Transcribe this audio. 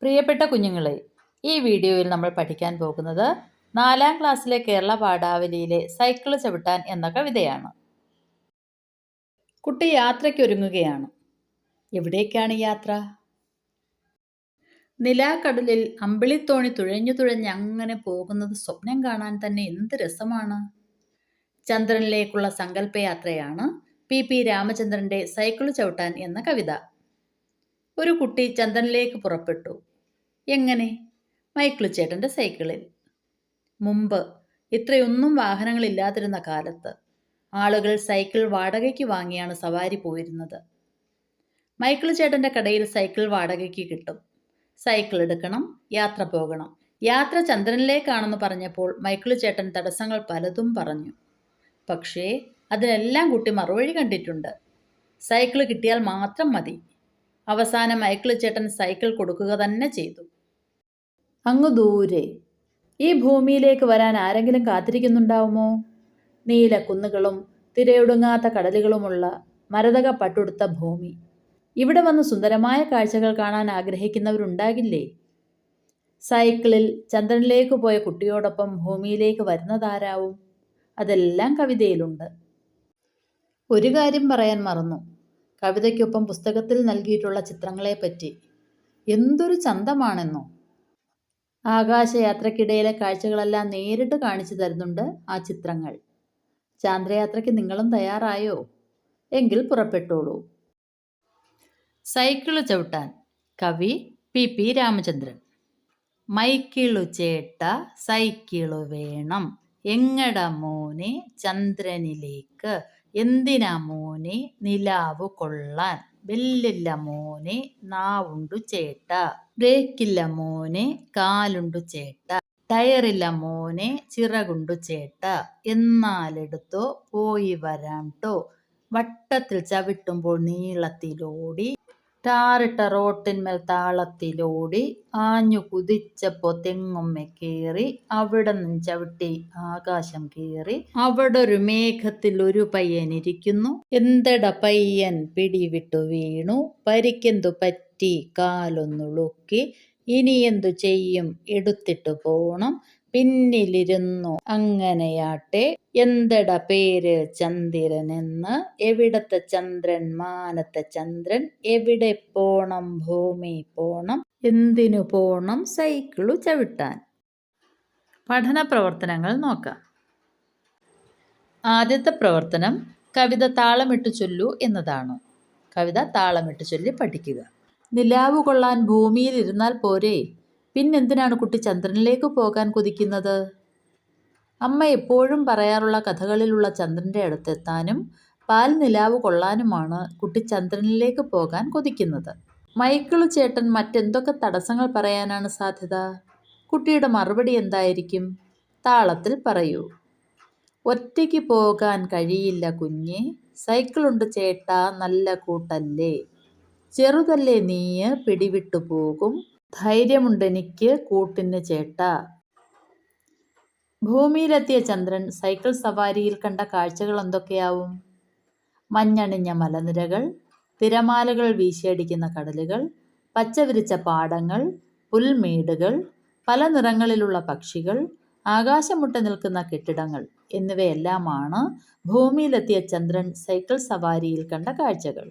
പ്രിയപ്പെട്ട കുഞ്ഞുങ്ങളെ, ഈ വീഡിയോയിൽ നമ്മൾ പഠിക്കാൻ പോകുന്നത് 4ാം ക്ലാസ്സിലെ കേരള പാഠാവലിയിലെ സൈക്കിള് ചവിട്ടാൻ എന്ന കവിതയാണ്. കുട്ടി യാത്രയ്ക്കൊരുങ്ങുകയാണ്. എവിടേക്കാണ് യാത്ര? നിലാക്കടലിൽ അമ്പിളിത്തോണി തുഴഞ്ഞു തുഴഞ്ഞ് അങ്ങനെ പോകുന്നത് സ്വപ്നം കാണാൻ തന്നെ എന്ത് രസമാണ്. ചന്ദ്രനിലേക്കുള്ള സങ്കല്പയാത്രയാണ് പി രാമചന്ദ്രന്റെ സൈക്കിള് ചവിട്ടാൻ എന്ന കവിത. ഒരു കുട്ടി ചന്ദ്രനിലേക്ക് പുറപ്പെട്ടു. എങ്ങനെ? മൈക്കിൾ ചേട്ടൻ്റെ സൈക്കിളിൽ. മുമ്പ് ഇത്രയൊന്നും വാഹനങ്ങളില്ലാതിരുന്ന കാലത്ത് ആളുകൾ സൈക്കിൾ വാടകയ്ക്ക് വാങ്ങിയാണ് സവാരി പോയിരുന്നത്. മൈക്കിൾ ചേട്ടൻ്റെ കടയിൽ സൈക്കിൾ വാടകയ്ക്ക് കിട്ടും. സൈക്കിൾ എടുക്കണം, യാത്ര പോകണം. യാത്ര ചന്ദ്രനിലേക്കാണെന്ന് പറഞ്ഞപ്പോൾ മൈക്കിൾ ചേട്ടൻ തടസ്സങ്ങൾ പലതും പറഞ്ഞു. പക്ഷേ അതിനെല്ലാം കുട്ടി മറുവഴി കണ്ടിട്ടുണ്ട്. സൈക്കിൾ കിട്ടിയാൽ മാത്രം മതി. അവസാനം മൈക്കിൾ ചേട്ടൻ സൈക്കിൾ കൊടുക്കുക തന്നെ ചെയ്തു. അങ്ങു ദൂരെ ഈ ഭൂമിയിലേക്ക് വരാൻ ആരെങ്കിലും കാത്തിരിക്കുന്നുണ്ടാവുമോ? നീലക്കുന്നുകളും തിരയൊടുങ്ങാത്ത കടലുകളുമുള്ള മരതക പട്ടുടുത്ത ഭൂമി. ഇവിടെ വന്ന് സുന്ദരമായ കാഴ്ചകൾ കാണാൻ ആഗ്രഹിക്കുന്നവരുണ്ടാകില്ലേ? സൈക്കിളിൽ ചന്ദ്രനിലേക്ക് പോയ കുട്ടിയോടൊപ്പം ഭൂമിയിലേക്ക് വരുന്നതാരാവും? അതെല്ലാം കവിതയിലുണ്ട്. ഒരു കാര്യം പറയാൻ മറന്നു. കവിതയ്ക്കൊപ്പം പുസ്തകത്തിൽ നൽകിയിട്ടുള്ള ചിത്രങ്ങളെപ്പറ്റി. എന്തൊരു ചന്തമാണെന്നോ! ആകാശയാത്രയ്ക്കിടയിലെ കാഴ്ചകളെല്ലാം നേരിട്ട് കാണിച്ചു തരുന്നുണ്ട് ആ ചിത്രങ്ങൾ. ചാന്ദ്രയാത്രയ്ക്ക് നിങ്ങളും തയ്യാറായോ? എങ്കിൽ പുറപ്പെട്ടോളൂ. സൈക്കിള് ചവിട്ടാൻ. കവി പി രാമചന്ദ്രൻ. മൈക്കിളു ചേട്ട സൈക്കിളു വേണം, എങ്ങട മോനെ ചന്ദ്രനിലേക്ക്, എന്തിനാ മോനെ നിലാവു കൊള്ളാൻ, ബെല്ലില്ല മോനെ നാവുണ്ടു ചേട്ട, ബ്രേക്കില്ല മോനെ കാലുണ്ടു ചേട്ട, ടയറില്ല മോനെ ചിറകുണ്ടു ചേട്ട, എന്നാലെടുത്തോ പോയി വരാം ട്ടോ, വട്ടത്തിൽ ചവിട്ടുമ്പോൾ നീളത്തിലോടി, ടാറിട്ട റോട്ടിന്മേൽ താളത്തിലോടി, ആഞ്ഞു കുതിച്ചപ്പോ തെങ്ങുമ്മെ കേറി, അവിടെ നിന്ന് ചവിട്ടി ആകാശം കേറി, അവിടൊരു മേഘത്തിൽ ഒരു പയ്യനിരിക്കുന്നു, എന്തട പയ്യൻ പിടിവിട്ടു വീണു, പരിക്കെന്തു പറ്റി കാലൊന്നുളുക്കി, ഇനിയെന്തു ചെയ്യും എടുത്തിട്ടു പോണം, പിന്നിലിരുന്നു അങ്ങനെയാട്ടെ, എന്തട പേര് ചന്ദ്രനെന്ന്, എവിടത്തെ ചന്ദ്രൻ മാനത്തെ ചന്ദ്രൻ, എവിടെ പോണം ഭൂമി പോണം, എന്തിനു പോണം സൈക്കിളു ചവിട്ടാൻ. പഠന പ്രവർത്തനങ്ങൾ നോക്കാം. ആദ്യത്തെ പ്രവർത്തനം കവിത താളമിട്ടു ചൊല്ലൂ എന്നതാണ്. കവിത താളമിട്ടു ചൊല്ലി പഠിക്കുക. നിലാവു കൊള്ളാൻ ഭൂമിയിൽ ഇരുന്നാൽ പോരെ? പിന്നെന്തിനാണ് കുട്ടി ചന്ദ്രനിലേക്ക് പോകാൻ കൊതിക്കുന്നത്? അമ്മ എപ്പോഴും പറയാറുള്ള കഥകളിലുള്ള ചന്ദ്രൻ്റെ അടുത്തെത്താനും പാൽ നിലാവ് കൊള്ളാനുമാണ് കുട്ടി ചന്ദ്രനിലേക്ക് പോകാൻ കൊതിക്കുന്നത്. മൈക്കിള് ചേട്ടൻ മറ്റെന്തൊക്കെ തടസ്സങ്ങൾ പറയാനാണ് സാധ്യത? കുട്ടിയുടെ മറുപടി എന്തായിരിക്കും? താളത്തിൽ പറയൂ. ഒറ്റയ്ക്ക് പോകാൻ കഴിയില്ല കുഞ്ഞേ, സൈക്കിളുണ്ട് ചേട്ടാ നല്ല കൂട്ടല്ലേ, ചെറുതല്ലേ നീയ് പിടിവിട്ടു പോകും, ധൈര്യമുണ്ടെനിക്ക് കൂട്ടിന് ചേട്ടാ. ഭൂമിയിലെത്തിയ ചന്ദ്രൻ സൈക്കിൾ സവാരിയിൽ കണ്ട കാഴ്ചകൾ എന്തൊക്കെയാവും? മഞ്ഞണിഞ്ഞ മലനിരകൾ, തിരമാലകൾ വീശിയടിക്കുന്ന കടലുകൾ, പച്ചവിരിച്ച പാടങ്ങൾ, പുൽമേടുകൾ, പല നിറങ്ങളിലുള്ള പക്ഷികൾ, ആകാശമുട്ട നിൽക്കുന്ന കെട്ടിടങ്ങൾ എന്നിവയെല്ലാമാണ് ഭൂമിയിലെത്തിയ ചന്ദ്രൻ സൈക്കിൾ സവാരിയിൽ കണ്ട കാഴ്ചകൾ.